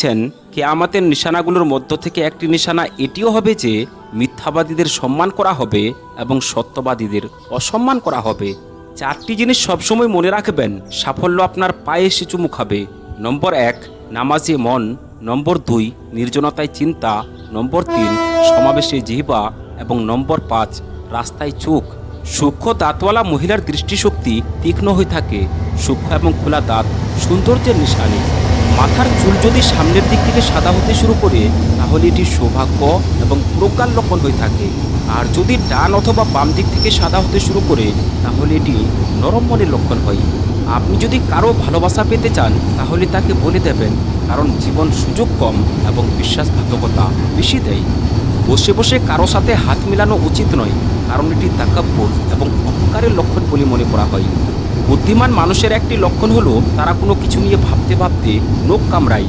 লিখেছেন, কিয়ামতের নিশানাগুলোর মধ্য থেকে একটি নিশানা এটিও হবে যে মিথ্যাবাদীদের সম্মান করা হবে এবং সত্যবাদীদের অসম্মান করা হবে। 4টি জিনিস সবসময় মনে রাখবেন, সাফল্য আপনার পায়ে এসে চুমু খাবে। নম্বর 1, নামাজে মন। নম্বর 2, নির্জনতায় চিন্তা। নম্বর 3, সমাবেশে জিহ্বা। এবং নম্বর 5, রাস্তায় চোখ। সূক্ষ্ম দাঁতওয়ালা মহিলার দৃষ্টিশক্তি তীক্ষ্ণ হয়ে থাকে। সূক্ষ্ম এবং খোলা দাঁত সৌন্দর্যের নিশানি। মাথার চুল যদি সামনের দিক থেকে সাদা হতে শুরু করে তাহলে এটি সৌভাগ্য এবং প্রজ্ঞার লক্ষণ হয়ে থাকে। আর যদি ডান অথবা বাম দিক থেকে সাদা হতে শুরু করে তাহলে এটি নরম মনের লক্ষণ হয়। আপনি যদি কারো ভালোবাসা পেতে চান তাহলে তাকে বলে দেবেন, কারণ জীবন সুযোগ কম এবং বিশ্বাসঘাতকতা বেশি দেয়। বসে বসে কারো সাথে হাত মেলানো উচিত নয়, কারণ এটি তাকাব্বুর এবং অহংকারের লক্ষণ বলে মনে করা হয়। বুদ্ধিমান মানুষের একটি লক্ষণ হলো তারা কোনো কিছু নিয়ে ভাবতে ভাবতে নখ কামড়ায়।